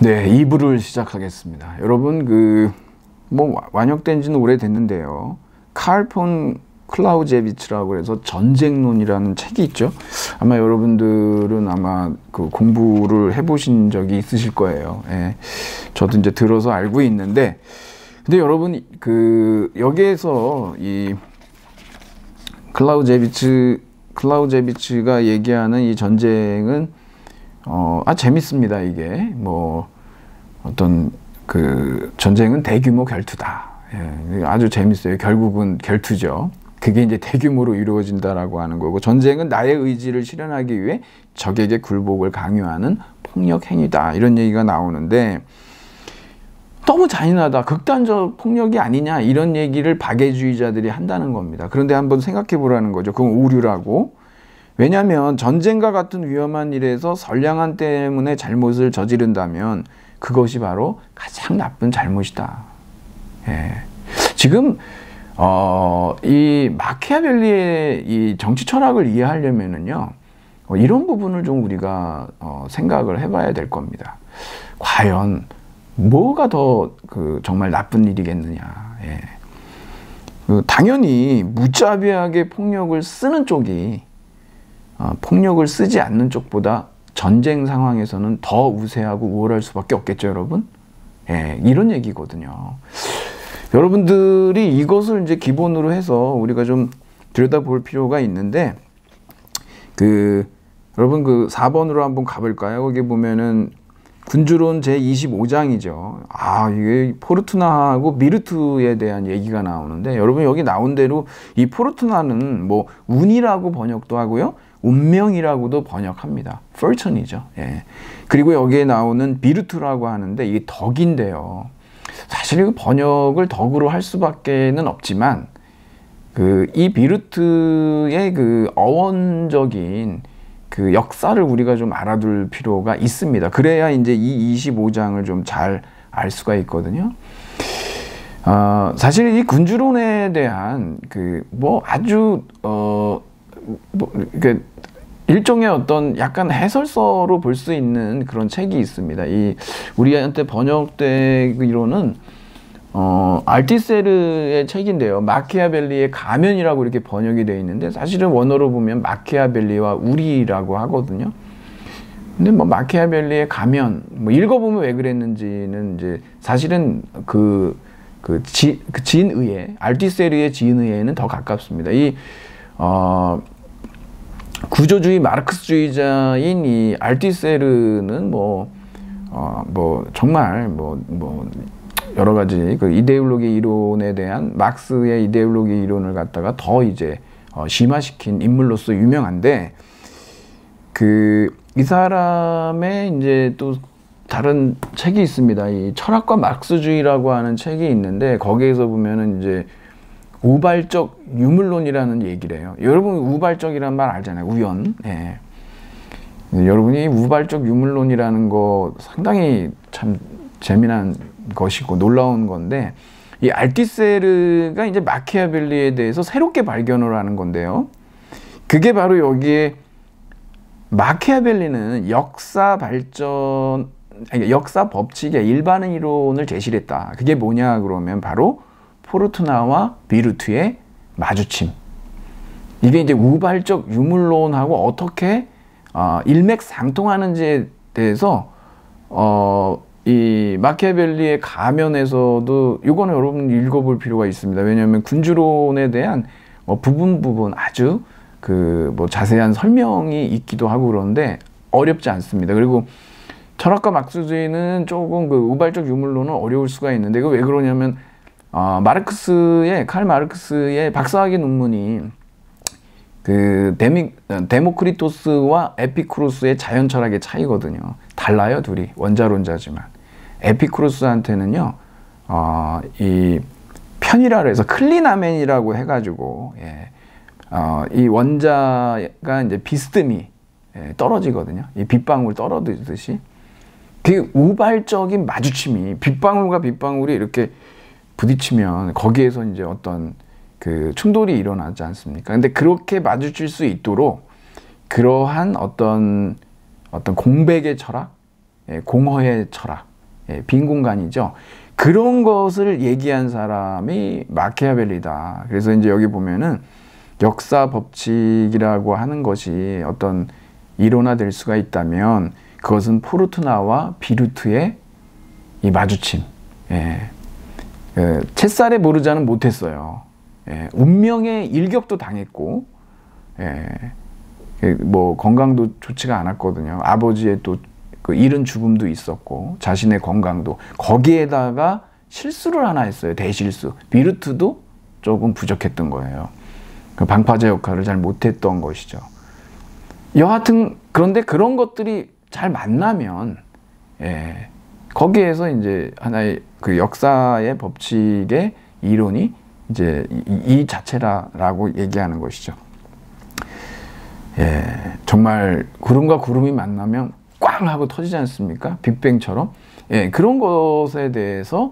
네, 2부를 시작하겠습니다. 여러분, 완역된 지는 오래됐는데요. 칼 폰 클라우제비츠라고 해서 전쟁론이라는 책이 있죠. 아마 여러분들은 그 공부를 해보신 적이 있으실 거예요. 예. 저도 이제 들어서 알고 있는데, 근데 여러분, 여기에서 이 클라우제비츠가 얘기하는 이 전쟁은 재밌습니다. 이게 전쟁은 대규모 결투다. 예, 아주 재밌어요. 결국은 결투죠. 그게 이제 대규모로 이루어진다라고 하는 거고, 전쟁은 나의 의지를 실현하기 위해 적에게 굴복을 강요하는 폭력 행위다. 이런 얘기가 나오는데, 너무 잔인하다. 극단적 폭력이 아니냐. 이런 얘기를 박애주의자들이 한다는 겁니다. 그런데 한번 생각해 보라는 거죠. 그건 오류라고. 왜냐하면 전쟁과 같은 위험한 일에서 선량한 때문에 잘못을 저지른다면 그것이 바로 가장 나쁜 잘못이다. 예. 지금 이 마키아벨리의 이 정치 철학을 이해하려면은요, 이런 부분을 좀 우리가 생각을 해봐야 될 겁니다. 과연 뭐가 더 정말 나쁜 일이겠느냐. 예. 당연히 무자비하게 폭력을 쓰는 쪽이 폭력을 쓰지 않는 쪽보다 전쟁 상황에서는 더 우세하고 우월할 수밖에 없겠죠, 여러분? 예, 이런 얘기거든요. 여러분들이 이것을 이제 기본으로 해서 우리가 좀 들여다볼 필요가 있는데, 여러분 4번으로 한번 가볼까요? 거기 보면은 군주론 제25장이죠. 이게 포르투나하고 미르투에 대한 얘기가 나오는데, 여러분 여기 나온 대로 이 포르투나는 운이라고 번역도 하고요, 운명이라고도 번역합니다. fortune이죠. 예. 그리고 여기에 나오는 비르투라고 하는데 이게 덕인데요. 사실 이 번역을 덕으로 할 수밖에는 없지만, 이 비르투의 어원적인 역사를 우리가 좀 알아둘 필요가 있습니다. 그래야 이제 이 25장을 좀 잘 알 수가 있거든요. 사실 이 군주론에 대한 아주 일종의 어떤 약간 해설서로 볼 수 있는 그런 책이 있습니다. 우리한테 번역되기로는 알티세르의 책인데요. 마키아벨리의 가면이라고 이렇게 번역이 되어 있는데, 사실은 원어로 보면 마키아벨리와 우리라고 하거든요. 근데 마키아벨리의 가면, 읽어보면 왜 그랬는지는 이제 사실은 진의에, 알티세르의 진의에는 더 가깝습니다. 구조주의 마르크스주의자인 이 알티세르는 정말 여러 가지 이데올로기 이론에 대한 막스의 이데올로기 이론을 갖다가 더 이제 심화시킨 인물로서 유명한데, 이 사람의 이제 또 다른 책이 있습니다. 이 철학과 막스주의라고 하는 책이 있는데, 거기에서 보면은 이제 우발적 유물론이라는 얘기를 해요. 여러분 우발적이라는 말 알잖아요. 우연. 예. 여러분이 우발적 유물론이라는 거 상당히 참 재미난 것이고 놀라운 건데, 이 알티세르가 이제 마키아벨리에 대해서 새롭게 발견을 하는 건데요. 그게 바로 여기에 마키아벨리는 역사 법칙의 일반의 이론을 제시를 했다. 그게 뭐냐 그러면 바로 포르투나와 비르투의 마주침. 이게 이제 우발적 유물론하고 어떻게 일맥상통하는지에 대해서 이 마키아벨리의 가면에서도 이거는 여러분 읽어볼 필요가 있습니다. 왜냐하면 군주론에 대한 부분 아주 자세한 설명이 있기도 하고 그런데 어렵지 않습니다. 그리고 철학과 막스주의는 조금 우발적 유물론은 어려울 수가 있는데, 왜 그러냐면 칼 마르크스의 박사학위 논문이 데모크리토스와 에피쿠로스의 자연철학의 차이거든요. 달라요, 둘이. 원자론자지만. 에피쿠로스한테는요, 이 편이라 해서 클리나멘이라고 해가지고, 이 원자가 이제 비스듬히 떨어지거든요. 이 빗방울 떨어지듯이. 그 우발적인 마주침이, 빗방울과 빗방울이 이렇게 부딪히면 거기에서 이제 어떤 충돌이 일어나지 않습니까? 근데 그렇게 마주칠 수 있도록 그러한 어떤 공백의 철학, 공허의 철학, 예, 빈 공간이죠. 그런 것을 얘기한 사람이 마키아벨리다. 그래서 이제 여기 보면은 역사 법칙이라고 하는 것이 어떤 일원화될 수가 있다면 그것은 포르투나와 비루트의 이 마주침. 예. 채살의 모르자는 못했어요. 예. 운명의 일격도 당했고, 예. 뭐 건강도 좋지가 않았거든요. 아버지의 또 그 이른 죽음도 있었고 자신의 건강도 거기에다가 실수를 하나 했어요. 대실수. 비루트도 조금 부족했던 거예요. 그 방파제 역할을 잘 못했던 것이죠. 여하튼 그런데 그런 것들이 잘 만나면 예, 거기에서 이제 하나의 그 역사의 법칙의 이론이 이제 이 자체라고 얘기하는 것이죠. 예, 정말 구름과 구름이 만나면 꽝 하고 터지지 않습니까? 빅뱅처럼. 예, 그런 것에 대해서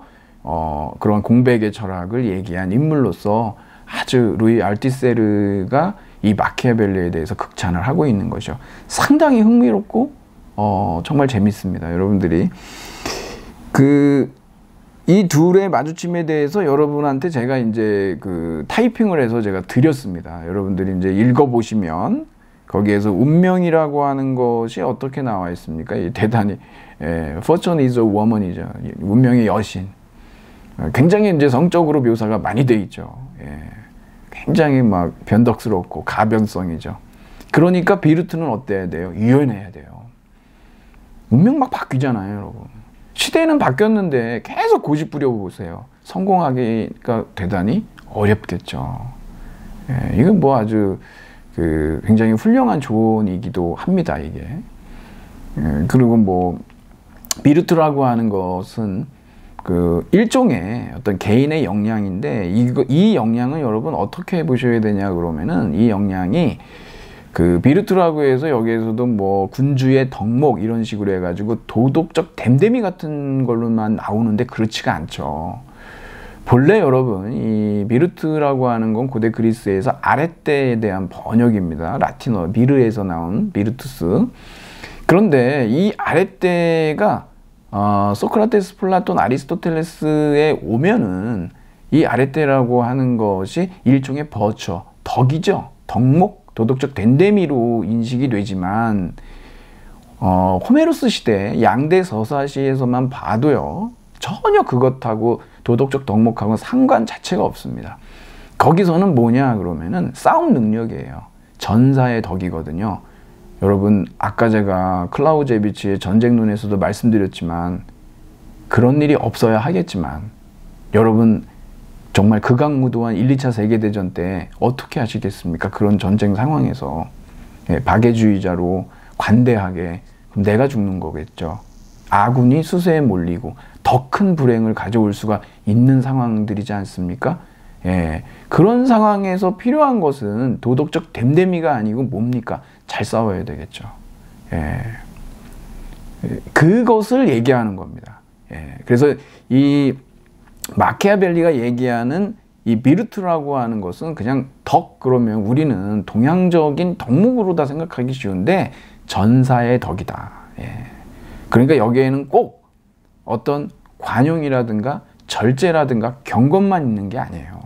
그런 공백의 철학을 얘기한 인물로서 아주 루이 알티세르가 이 마키아벨리에 대해서 극찬을 하고 있는 거죠. 상당히 흥미롭고 정말 재밌습니다. 여러분들이 이 둘의 마주침에 대해서 여러분한테 제가 이제 그 타이핑을 해서 제가 드렸습니다. 여러분들이 이제 읽어보시면 거기에서 운명이라고 하는 것이 어떻게 나와 있습니까? 대단히 Fortune is a woman이죠. 운명의 여신. 굉장히 이제 성적으로 묘사가 많이 돼 있죠. 예. 굉장히 막 변덕스럽고 가변성이죠. 그러니까 비루트는 어때야 돼요? 유연해야 돼요. 운명 막 바뀌잖아요, 여러분. 시대는 바뀌었는데 계속 고집 부려보세요. 성공하기가 대단히 어렵겠죠. 예. 이건 뭐 아주 굉장히 훌륭한 조언이기도 합니다, 이게. 예. 그리고 뭐 비루트라고 하는 것은 그 일종의 어떤 개인의 역량인데 이 역량을 여러분 어떻게 보셔야 되냐 그러면은 이 역량이 그 비루트라고 해서 여기에서도 뭐 군주의 덕목 이런 식으로 해가지고 도덕적 댐댐이 같은 걸로만 나오는데 그렇지가 않죠. 본래 여러분 이 비루트라고 하는 건 고대 그리스에서 아랫대에 대한 번역입니다. 라틴어 미르에서 나온 비루투스. 그런데 이 아랫대가 소크라테스, 플라톤, 아리스토텔레스에 오면은 이 아랫대라고 하는 것이 일종의 버처, 덕이죠. 덕목, 도덕적 댐댐이로 인식이 되지만 호메로스 시대 양대 서사시에서만 봐도요. 전혀 그것하고 도덕적 덕목하고는 상관 자체가 없습니다. 거기서는 뭐냐 그러면은 싸움 능력이에요. 전사의 덕이거든요. 여러분 아까 제가 클라우제비치의 전쟁론에서도 말씀드렸지만 그런 일이 없어야 하겠지만 여러분 정말 극악무도한 1, 2차 세계대전 때 어떻게 하시겠습니까? 그런 전쟁 상황에서 박애주의자로 관대하게 그럼 내가 죽는 거겠죠. 아군이 수세에 몰리고 더 큰 불행을 가져올 수가 있는 상황들이지 않습니까? 예, 그런 상황에서 필요한 것은 도덕적 댐댐이가 아니고 뭡니까? 잘 싸워야 되겠죠. 예, 그것을 얘기하는 겁니다. 예, 그래서 이 마키아벨리가 얘기하는 이 비루트라고 하는 것은 그냥 덕 그러면 우리는 동양적인 덕목으로 다 생각하기 쉬운데 전사의 덕이다. 예. 그러니까 여기에는 꼭 어떤 관용이라든가 절제라든가 경건만 있는 게 아니에요.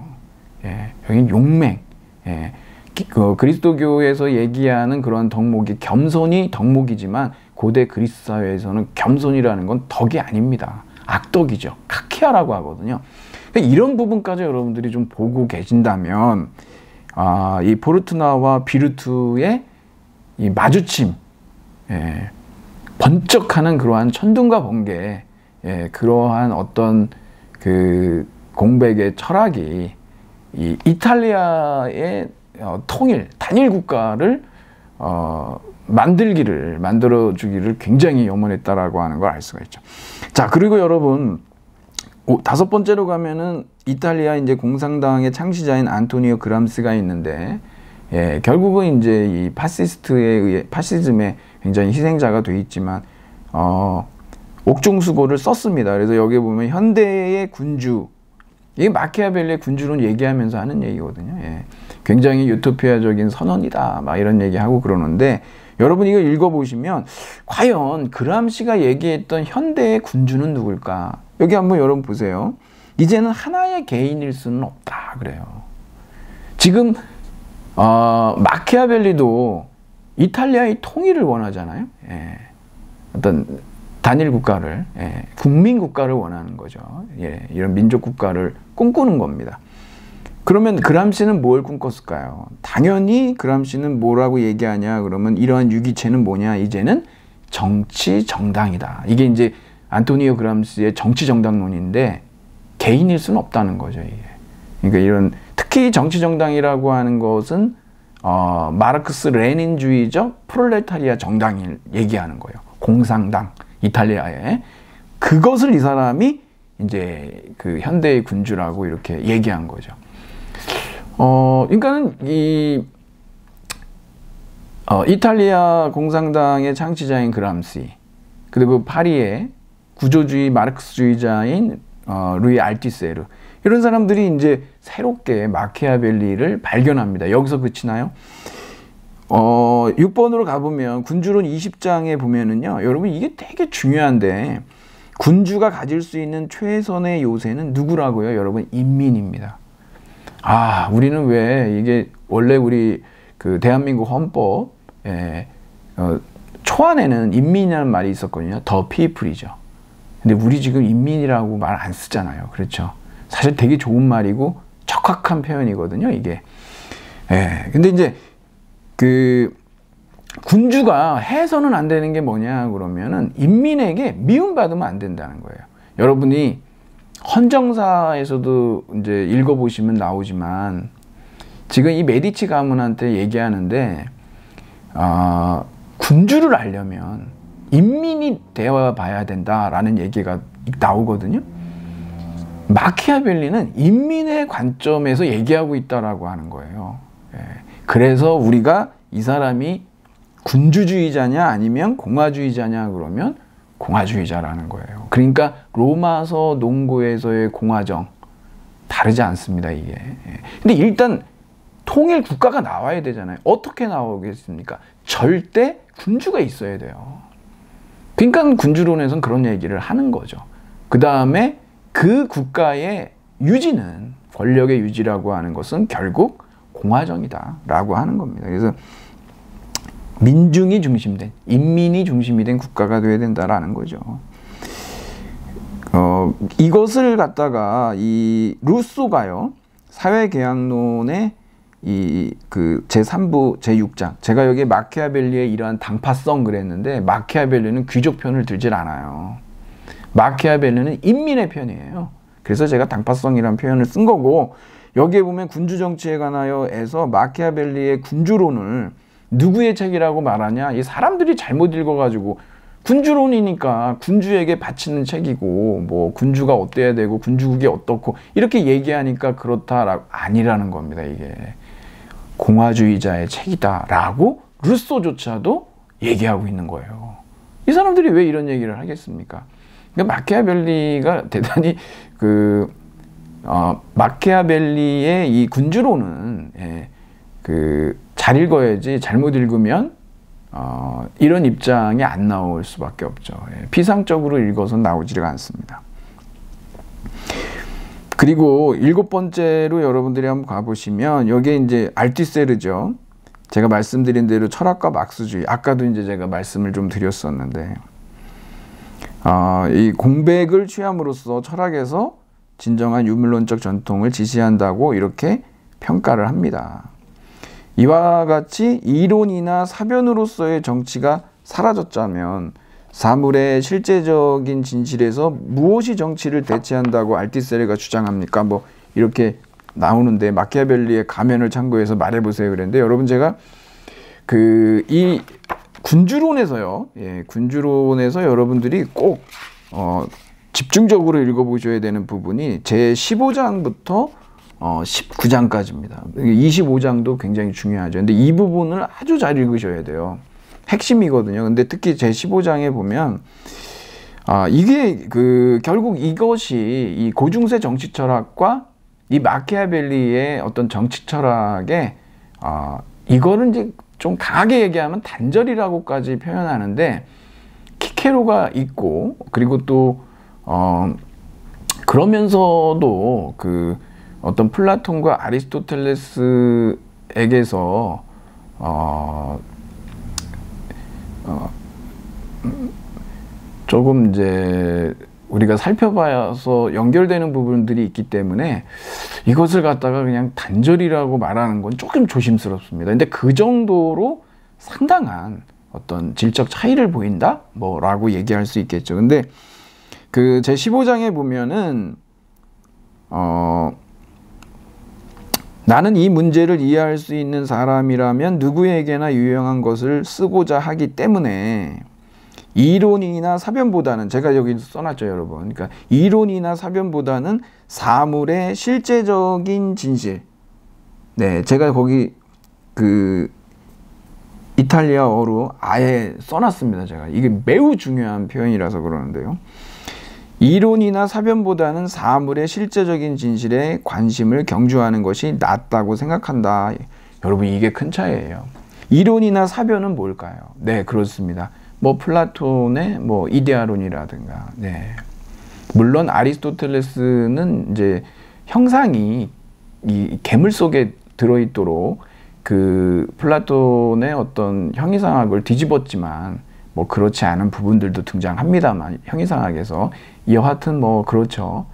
예. 여기는 용맹. 예. 그리스도교에서 얘기하는 그런 덕목이 겸손이 덕목이지만 고대 그리스 사회에서는 겸손이라는 건 덕이 아닙니다. 악덕이죠. 카키아라고 하거든요. 그러니까 이런 부분까지 여러분들이 좀 보고 계신다면 이 포르투나와 비루트의 이 마주침, 예, 번쩍하는 그러한 천둥과 번개, 예, 그러한 어떤 그 공백의 철학이 이 이탈리아의 통일, 단일 국가를 만들어주기를 굉장히 염원했다라고 하는 걸 알 수가 있죠. 자, 그리고 여러분, 다섯 번째로 가면은 이탈리아 이제 공산당의 창시자인 안토니오 그람스가 있는데, 예, 결국은 이제 이 파시즘에 굉장히 희생자가 돼 있지만, 옥중수고를 썼습니다. 그래서 여기 보면 현대의 군주, 이게 마키아벨리의 군주론 얘기하면서 하는 얘기거든요. 예. 굉장히 유토피아적인 선언이다. 막 이런 얘기하고 그러는데, 여러분 이거 읽어보시면 과연 그람시가 얘기했던 현대의 군주는 누굴까? 여기 한번 여러분 보세요. 이제는 하나의 개인일 수는 없다 그래요. 지금 마키아벨리도 이탈리아의 통일을 원하잖아요. 예. 어떤 단일 국가를, 예. 국민 국가를 원하는 거죠. 예. 이런 민족 국가를 꿈꾸는 겁니다. 그러면 그람시는 뭘 꿈꿨을까요? 당연히 그람시는 뭐라고 얘기하냐 그러면 이러한 유기체는 뭐냐, 이제는 정치 정당이다. 이게 이제 안토니오 그람시의 정치 정당론인데 개인일 수는 없다는 거죠. 이게. 그러니까 이런 특히 정치 정당이라고 하는 것은 마르크스 레닌주의적 프롤레타리아 정당을 얘기하는 거예요. 공산당, 이탈리아에. 그것을 이 사람이 이제 그 현대의 군주라고 이렇게 얘기한 거죠. 그러니까는 이탈리아 공산당의 창시자인 그람시, 그리고 파리의 구조주의 마르크스주의자인 루이 알티세르, 이런 사람들이 이제 새롭게 마키아벨리를 발견합니다. 여기서 그치나요? 6번으로 가보면 군주론 20장에 보면은요, 여러분 이게 되게 중요한데, 군주가 가질 수 있는 최선의 요새는 누구라고요? 여러분, 인민입니다. 우리는 왜 이게 원래 우리 그 대한민국 헌법 초안에는 인민이라는 말이 있었거든요. 더 피플이죠. 근데 우리 지금 인민이라고 말 안 쓰잖아요. 그렇죠? 사실 되게 좋은 말이고 적확한 표현이거든요, 이게. 근데 이제 그 군주가 해서는 안 되는 게 뭐냐 그러면은 인민에게 미움받으면 안 된다는 거예요. 여러분이 헌정사에서도 이제 읽어보시면 나오지만 지금 이 메디치 가문한테 얘기하는데 군주를 알려면 인민이 되어 봐야 된다라는 얘기가 나오거든요. 마키아벨리는 인민의 관점에서 얘기하고 있다라고 하는 거예요. 그래서 우리가 이 사람이 군주주의자냐 아니면 공화주의자냐 그러면 공화주의자라는 거예요. 그러니까 로마서 농고에서의 공화정 다르지 않습니다, 이게. 근데 일단 통일 국가가 나와야 되잖아요. 어떻게 나오겠습니까? 절대 군주가 있어야 돼요. 그러니까 군주론에서는 그런 얘기를 하는 거죠. 그 다음에 그 국가의 유지는, 권력의 유지라고 하는 것은 결국 공화정이다 라고 하는 겁니다. 그래서 민중이 중심된, 인민이 중심이 된 국가가 되어야 된다라는 거죠. 이것을 갖다가 이 루소가요, 사회계약론의 그 제3부 제6장, 제가 여기 마키아벨리의 이러한 당파성 그랬는데 마키아벨리는 귀족 편을 들질 않아요. 마키아벨리는 인민의 편이에요. 그래서 제가 당파성이라는 표현을 쓴 거고, 여기에 보면 군주 정치에 관하여에서 마키아벨리의 군주론을 누구의 책이라고 말하냐? 이 사람들이 잘못 읽어가지고 군주론이니까 군주에게 바치는 책이고 뭐 군주가 어때야 되고 군주국이 어떻고 이렇게 얘기하니까 그렇다라고 아니라는 겁니다. 이게 공화주의자의 책이다라고 루소조차도 얘기하고 있는 거예요. 이 사람들이 왜 이런 얘기를 하겠습니까? 그러니까 마키아벨리가 대단히 마키아벨리의 이 군주론은 잘 읽어야지 잘못 읽으면 이런 입장이 안 나올 수밖에 없죠. 피상적으로 읽어서 나오지가 않습니다. 그리고 7번째로 여러분들이 한번 가보시면 여기에 이제 알티세르죠. 제가 말씀드린 대로 철학과 막스주의, 아까도 이제 제가 말씀을 좀 드렸었는데 이 공백을 취함으로써 철학에서 진정한 유물론적 전통을 지시한다고 이렇게 평가를 합니다. 이와 같이 이론이나 사변으로서의 정치가 사라졌다면 사물의 실제적인 진실에서 무엇이 정치를 대체한다고 알티세르가 주장합니까? 뭐 이렇게 나오는데 마키아벨리의 가면을 참고해서 말해보세요 그랬는데, 여러분 제가 이 군주론에서요, 군주론에서 여러분들이 꼭 집중적으로 읽어보셔야 되는 부분이 제 15장부터 19장까지입니다. 25장도 굉장히 중요하죠. 근데 이 부분을 아주 잘 읽으셔야 돼요. 핵심이거든요. 근데 특히 제 15장에 보면 이게 결국 이것이 이 고중세 정치 철학과 이 마키아벨리의 어떤 정치 철학에 이거는 이제 좀 강하게 얘기하면 단절이라고까지 표현하는데, 키케로가 있고, 그리고 또 그러면서도 그 어떤 플라톤과 아리스토텔레스에게서 조금 이제 우리가 살펴봐서 연결되는 부분들이 있기 때문에 이것을 갖다가 그냥 단절이라고 말하는 건 조금 조심스럽습니다. 근데 그 정도로 상당한 어떤 질적 차이를 보인다? 뭐라고 얘기할 수 있겠죠. 근데 그 제 15장에 보면은 나는 이 문제를 이해할 수 있는 사람이라면 누구에게나 유용한 것을 쓰고자 하기 때문에 이론이나 사변보다는, 제가 여기 써놨죠 여러분, 그러니까 이론이나 사변보다는 사물의 실제적인 진실, 네, 제가 거기 그 이탈리아어로 아예 써놨습니다. 제가 이게 매우 중요한 표현이라서 그러는데요, 이론이나 사변보다는 사물의 실제적인 진실에 관심을 경주하는 것이 낫다고 생각한다. 여러분, 이게 큰 차이예요. 이론이나 사변은 뭘까요? 네, 그렇습니다. 뭐 플라톤의 뭐 이데아론이라든가, 네, 물론 아리스토텔레스는 이제 형상이 이 괴물 속에 들어있도록 그 플라톤의 어떤 형이상학을 뒤집었지만 뭐 그렇지 않은 부분들도 등장합니다만, 형이상학에서 여하튼 뭐 그렇죠.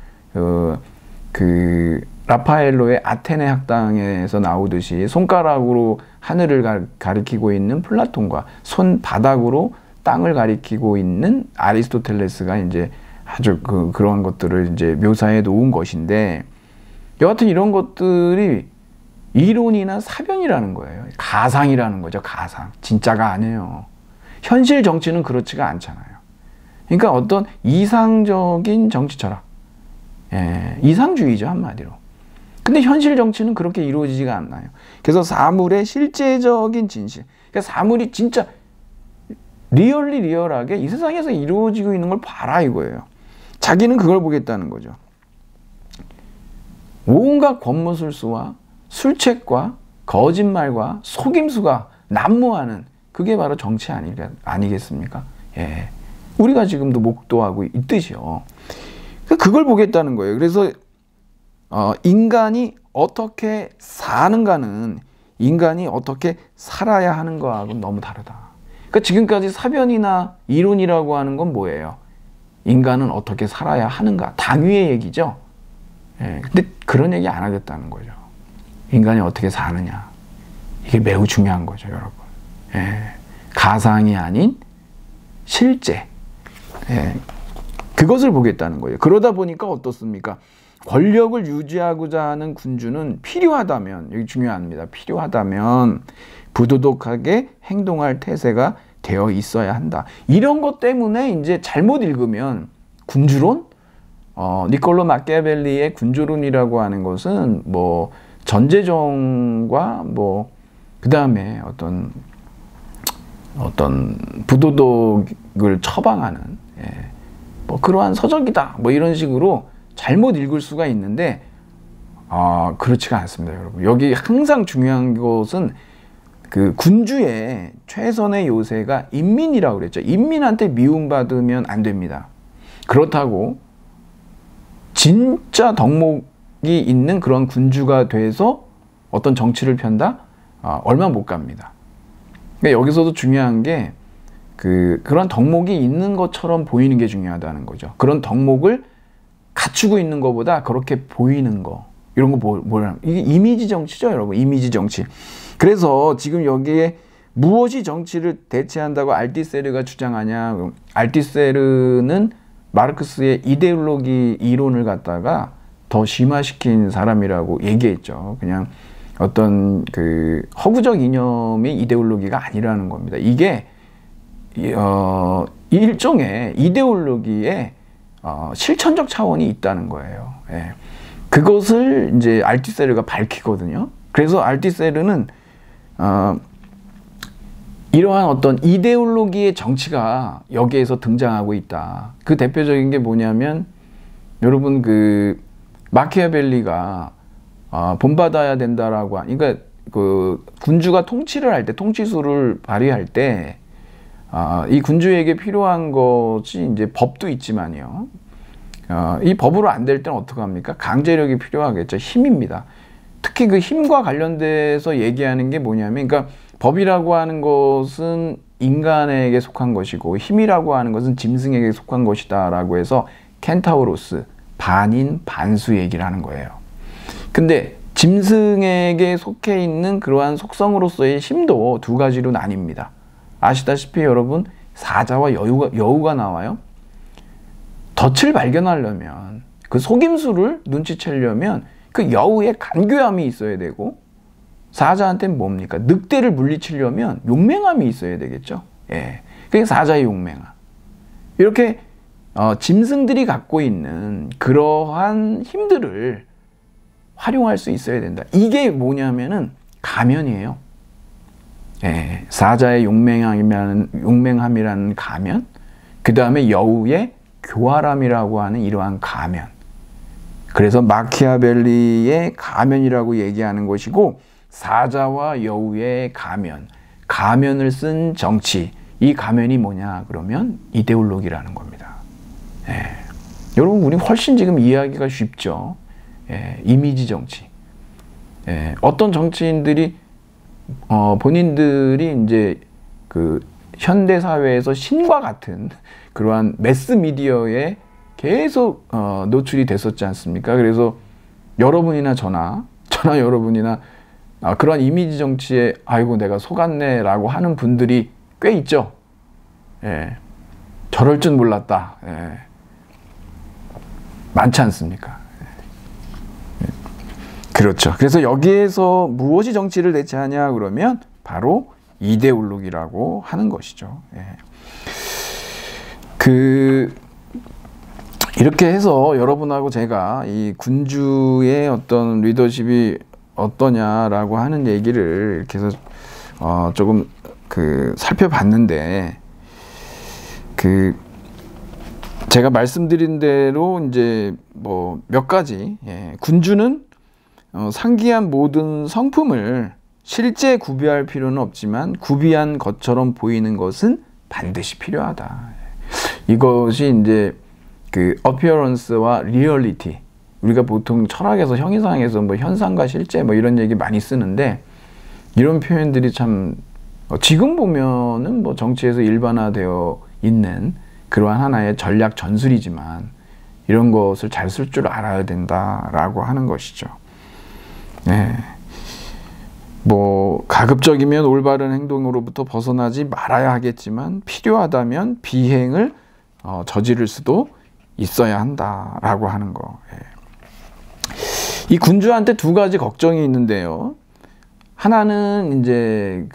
그 라파엘로의 아테네 학당에서 나오듯이 손가락으로 하늘을 가리키고 있는 플라톤과 손바닥으로 땅을 가리키고 있는 아리스토텔레스가 이제 아주 그런 것들을 이제 묘사해 놓은 것인데, 여하튼 이런 것들이 이론이나 사변이라는 거예요. 가상이라는 거죠. 가상. 진짜가 아니에요. 현실 정치는 그렇지가 않잖아요. 그러니까 어떤 이상적인 정치 철학, 예, 이상주의죠, 한마디로. 근데 현실 정치는 그렇게 이루어지지가 않나요. 그래서 사물의 실제적인 진실, 그러니까 사물이 진짜 리얼하게 이 세상에서 이루어지고 있는 걸 봐라 이거예요. 자기는 그걸 보겠다는 거죠. 온갖 권모술수와 술책과 거짓말과 속임수가 난무하는, 그게 바로 정치 아니겠습니까? 예. 우리가 지금도 목도하고 있듯이요. 그걸 보겠다는 거예요. 그래서 인간이 어떻게 사는가는 인간이 어떻게 살아야 하는 거하고는 너무 다르다. 그러니까 지금까지 사변이나 이론이라고 하는 건 뭐예요? 인간은 어떻게 살아야 하는가, 당위의 얘기죠. 예. 근데 그런 얘기 안 하겠다는 거죠. 인간이 어떻게 사느냐, 이게 매우 중요한 거죠, 여러분. 예. 가상이 아닌 실제, 예. 그것을 보겠다는 거예요. 그러다 보니까 어떻습니까? 권력을 유지하고자 하는 군주는 필요하다면, 여기 중요합니다. 필요하다면 부도덕하게 행동할 태세가 되어 있어야 한다. 이런 것 때문에 이제 잘못 읽으면 군주론, 니콜로 마키아벨리의 군주론이라고 하는 것은 뭐 전제정과 뭐 그 다음에 어떤 부도덕을 처방하는, 예, 뭐 그러한 서적이다, 뭐 이런 식으로 잘못 읽을 수가 있는데, 그렇지가 않습니다, 여러분. 여기 항상 중요한 것은 그 군주의 최선의 요새가 인민이라고 그랬죠. 인민한테 미움받으면 안 됩니다. 그렇다고 진짜 덕목이 있는 그런 군주가 돼서 어떤 정치를 편다? 얼마 못 갑니다. 그러니까 여기서도 중요한 게 그런 덕목이 있는 것처럼 보이는 게 중요하다는 거죠. 그런 덕목을 갖추고 있는 것보다 그렇게 보이는 거, 이런 거 뭐라는, 이게 이미지 정치죠, 여러분. 이미지 정치. 그래서 지금 여기에 무엇이 정치를 대체한다고 알티세르가 주장하냐. 알티세르는 마르크스의 이데올로기 이론을 갖다가 더 심화시킨 사람이라고 얘기했죠. 그냥 어떤 그 허구적 이념의 이데올로기가 아니라는 겁니다. 이게 일종의 이데올로기의 실천적 차원이 있다는 거예요. 예. 그것을 이제 알티세르가 밝히거든요. 그래서 알티세르는 이러한 어떤 이데올로기의 정치가 여기에서 등장하고 있다. 그 대표적인 게 뭐냐면, 여러분 그 마키아벨리가 본받아야 된다라고 그러니까 그 군주가 통치를 할 때, 통치수를 발휘할 때, 이 군주에게 필요한 것이 이제 법도 있지만요. 이 법으로 안 될 때는 어떻게 합니까? 강제력이 필요하겠죠. 힘입니다. 특히 그 힘과 관련돼서 얘기하는 게 뭐냐면, 그러니까 법이라고 하는 것은 인간에게 속한 것이고 힘이라고 하는 것은 짐승에게 속한 것이다라고 해서 켄타우로스, 반인 반수 얘기를 하는 거예요. 근데 짐승에게 속해 있는 그러한 속성으로서의 힘도 두 가지로 나뉩니다. 아시다시피 여러분, 사자와 여우가 나와요. 덫을 발견하려면, 그 속임수를 눈치채려면 그 여우의 간교함이 있어야 되고, 사자한테는 뭡니까? 늑대를 물리치려면 용맹함이 있어야 되겠죠. 예, 그게 사자의 용맹함. 이렇게 짐승들이 갖고 있는 그러한 힘들을 활용할 수 있어야 된다. 이게 뭐냐면은 가면이에요. 예, 사자의 용맹함이라는 가면, 그 다음에 여우의 교활함이라고 하는 이러한 가면. 그래서 마키아벨리의 가면이라고 얘기하는 것이고, 사자와 여우의 가면, 가면을 쓴 정치, 이 가면이 뭐냐 그러면 이데올로기라는 겁니다. 예. 여러분, 우리 훨씬 지금 이해하기가 쉽죠. 예, 이미지 정치. 예, 어떤 정치인들이 본인들이 이제 그 현대 사회에서 신과 같은 그러한 매스 미디어에 계속 노출이 됐었지 않습니까? 그래서 여러분이나 저나 여러분이나 그러한 이미지 정치에 아이고 내가 속았네라고 하는 분들이 꽤 있죠. 예, 저럴 줄 몰랐다. 예, 많지 않습니까? 예. 그렇죠. 그래서 여기에서 무엇이 정치를 대체하냐 그러면 바로 이데올로기라고 하는 것이죠. 예. 이렇게 해서 여러분하고 제가 이 군주의 어떤 리더십이 어떠냐라고 하는 얘기를 이렇게 해서 조금 살펴봤는데, 제가 말씀드린 대로 이제 뭐 몇 가지, 예, 군주는 상기한 모든 성품을 실제 구비할 필요는 없지만 구비한 것처럼 보이는 것은 반드시 필요하다. 이것이 이제 appearance와 reality, 우리가 보통 철학에서 형이상에서 뭐 현상과 실제 뭐 이런 얘기 많이 쓰는데, 이런 표현들이 참 지금 보면은 뭐 정치에서 일반화되어 있는 그러한 하나의 전략 전술이지만 이런 것을 잘 쓸 줄 알아야 된다라고 하는 것이죠. 네. 뭐 가급적이면 올바른 행동으로부터 벗어나지 말아야 하겠지만 필요하다면 비행을 저지를 수도 있어야 한다라고 하는 거. 예. 이 군주한테 두 가지 걱정이 있는데요. 하나는 이제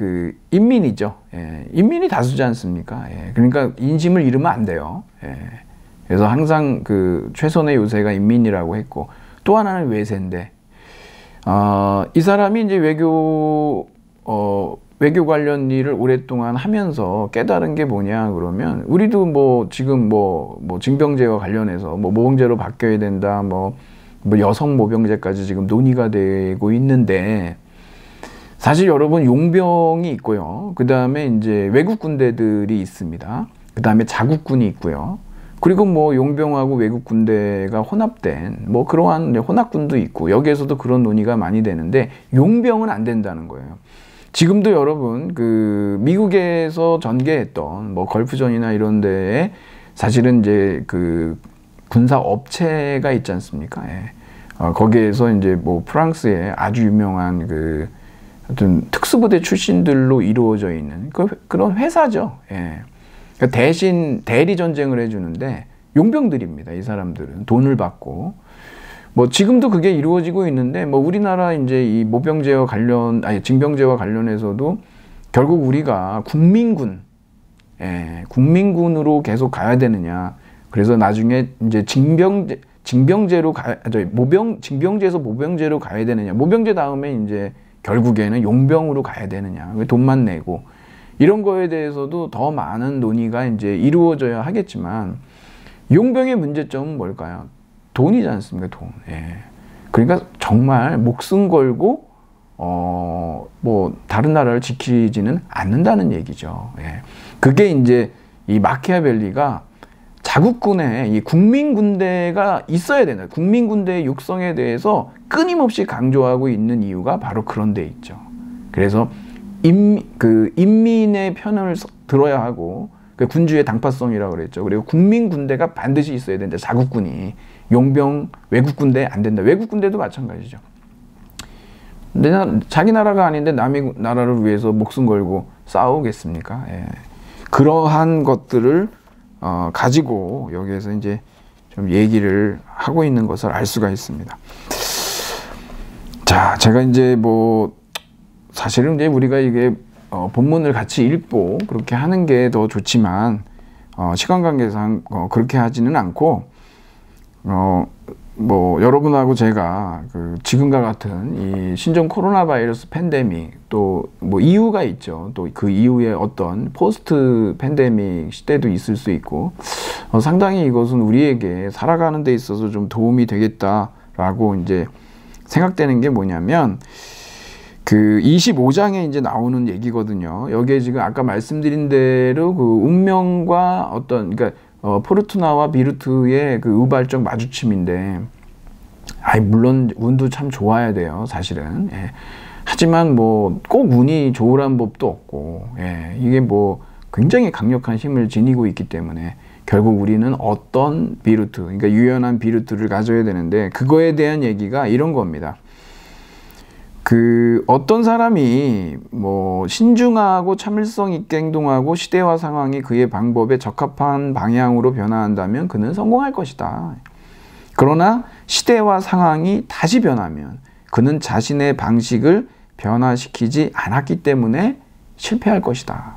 인민이죠. 예. 인민이 다수지 않습니까? 예. 그러니까 인심을 잃으면 안 돼요. 예. 그래서 항상 최선의 요새가 인민이라고 했고, 또 하나는 외세인데, 이 사람이 이제 외교 관련 일을 오랫동안 하면서 깨달은 게 뭐냐 그러면, 우리도 뭐 지금 뭐 징병제와 관련해서 뭐 모병제로 바뀌어야 된다, 뭐 여성 모병제까지 지금 논의가 되고 있는데, 사실 여러분 용병이 있고요. 그 다음에 이제 외국 군대들이 있습니다. 그 다음에 자국군이 있고요. 그리고 뭐 용병하고 외국 군대가 혼합된 뭐 그러한 혼합군도 있고, 여기에서도 그런 논의가 많이 되는데 용병은 안 된다는 거예요. 지금도 여러분 미국에서 전개했던 뭐 걸프전이나 이런 데에 사실은 이제 군사 업체가 있지 않습니까? 예. 거기에서 이제 뭐 프랑스의 아주 유명한 하여튼 특수부대 출신들로 이루어져 있는 그런 회사죠. 예. 그러니까 대신 대리 전쟁을 해주는데 용병들입니다. 이 사람들은 돈을 받고. 뭐 지금도 그게 이루어지고 있는데, 뭐 우리나라 이제 이 모병제와 징병제와 관련해서도 결국 우리가 국민군으로 계속 가야 되느냐. 그래서 나중에 이제 징병제에서 모병제로 가야 되느냐. 모병제 다음에 이제 결국에는 용병으로 가야 되느냐. 돈만 내고. 이런 거에 대해서도 더 많은 논의가 이제 이루어져야 하겠지만, 용병의 문제점은 뭘까요? 돈이지 않습니까? 돈. 예. 그러니까 정말 목숨 걸고 뭐 다른 나라를 지키지는 않는다는 얘기죠. 예. 그게 이제 이 마키아벨리가 자국군에 이 국민군대가 있어야 된다. 국민군대의 육성에 대해서 끊임없이 강조하고 있는 이유가 바로 그런 데 있죠. 그래서 인민의 편을 들어야 하고, 그 군주의 당파성이라고 그랬죠. 그리고 국민군대가 반드시 있어야 된다. 자국군이. 용병, 외국군대 안 된다. 외국군대도 마찬가지죠. 자기 나라가 아닌데 남의 나라를 위해서 목숨 걸고 싸우겠습니까? 예. 그러한 것들을 가지고 여기에서 이제 좀 얘기를 하고 있는 것을 알 수가 있습니다. 자, 제가 이제 뭐 사실은 이제 우리가 이게 본문을 같이 읽고 그렇게 하는 게 더 좋지만 시간 관계상 그렇게 하지는 않고 뭐 여러분하고 제가 그 지금과 같은 이 신종 코로나 바이러스 팬데믹 또 뭐 이유가 있죠. 또 그 이후에 어떤 포스트 팬데믹 시대도 있을 수 있고 상당히 이것은 우리에게 살아가는 데 있어서 좀 도움이 되겠다라고 이제 생각되는 게 뭐냐면 그 25장에 이제 나오는 얘기거든요. 여기에 지금 아까 말씀드린 대로 그 운명과 어떤 그러니까 포르투나와 비루트의 그 우발적 마주침인데, 물론 운도 참 좋아야 돼요, 사실은. 예. 하지만 뭐 꼭 운이 좋으란 법도 없고, 예. 이게 뭐 굉장히 강력한 힘을 지니고 있기 때문에 결국 우리는 어떤 비루트, 그러니까 유연한 비루트를 가져야 되는데, 그거에 대한 얘기가 이런 겁니다. 그 어떤 사람이 뭐 신중하고 참을성 있게 행동하고 시대와 상황이 그의 방법에 적합한 방향으로 변화한다면 그는 성공할 것이다. 그러나 시대와 상황이 다시 변하면 그는 자신의 방식을 변화시키지 않았기 때문에 실패할 것이다.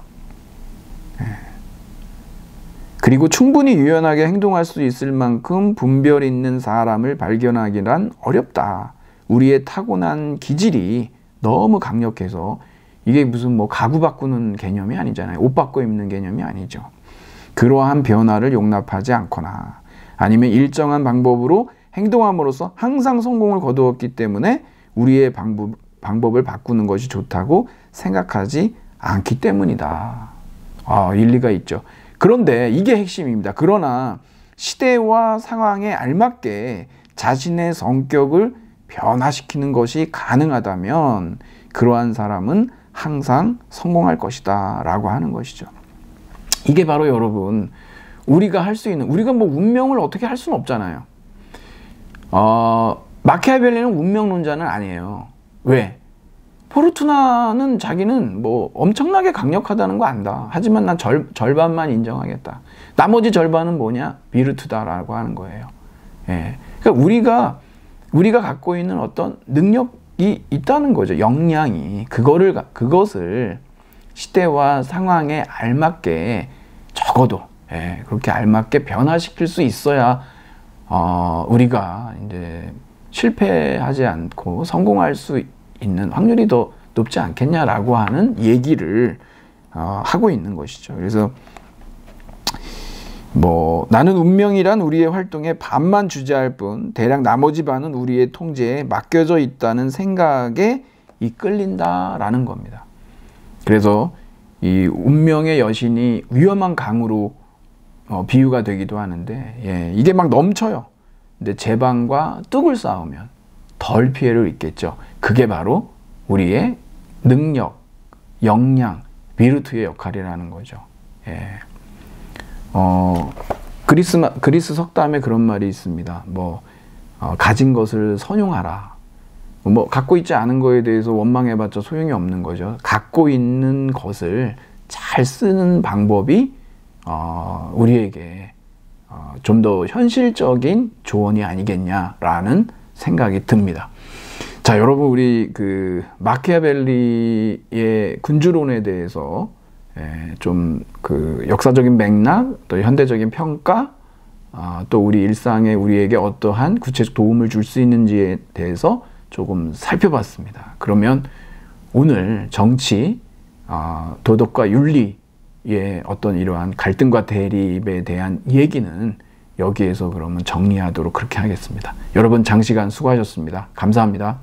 그리고 충분히 유연하게 행동할 수 있을 만큼 분별 있는 사람을 발견하기란 어렵다. 우리의 타고난 기질이 너무 강력해서 이게 무슨 뭐 가구 바꾸는 개념이 아니잖아요. 옷 바꿔 입는 개념이 아니죠. 그러한 변화를 용납하지 않거나 아니면 일정한 방법으로 행동함으로써 항상 성공을 거두었기 때문에 우리의 방법을 바꾸는 것이 좋다고 생각하지 않기 때문이다. 일리가 있죠. 그런데 이게 핵심입니다. 그러나 시대와 상황에 알맞게 자신의 성격을 변화시키는 것이 가능하다면 그러한 사람은 항상 성공할 것이다 라고 하는 것이죠. 이게 바로 여러분 우리가 할 수 있는, 우리가 뭐 운명을 어떻게 할 수는 없잖아요. 마키아벨리는 운명론자는 아니에요. 왜? 포르투나는 자기는 뭐 엄청나게 강력하다는 거 안다. 하지만 난 절반만 인정하겠다. 나머지 절반은 뭐냐? 비르트다라고 하는 거예요. 예. 그러니까 우리가 갖고 있는 어떤 능력이 있다는 거죠. 역량이. 그것을 시대와 상황에 알맞게 적어도, 그렇게 알맞게 변화시킬 수 있어야, 우리가 이제 실패하지 않고 성공할 수 있는 확률이 더 높지 않겠냐라고 하는 얘기를, 하고 있는 것이죠. 그래서, 나는 운명이란 우리의 활동에 반만 주재할 뿐 대략 나머지 반은 우리의 통제에 맡겨져 있다는 생각에 이끌린다라는 겁니다. 그래서 이 운명의 여신이 위험한 강으로 비유가 되기도 하는데, 이게 막 넘쳐요. 근데 제방과 뚝을 쌓으면 덜 피해를 입겠죠. 그게 바로 우리의 능력, 역량, 비르투의 역할이라는 거죠. 그리스 석담에 그런 말이 있습니다. 가진 것을 선용하라. 갖고 있지 않은 거에 대해서 원망해봤자 소용이 없는 거죠. 갖고 있는 것을 잘 쓰는 방법이, 우리에게, 좀 더 현실적인 조언이 아니겠냐라는 생각이 듭니다. 자, 여러분, 우리 마키아벨리의 군주론에 대해서 좀 역사적인 맥락, 또 현대적인 평가, 또 우리 일상에 우리에게 어떠한 구체적 도움을 줄 수 있는지에 대해서 조금 살펴봤습니다. 그러면 오늘 정치, 도덕과 윤리의 어떤 이러한 갈등과 대립에 대한 얘기는 여기에서 그러면 정리하도록 그렇게 하겠습니다. 여러분 장시간 수고하셨습니다. 감사합니다.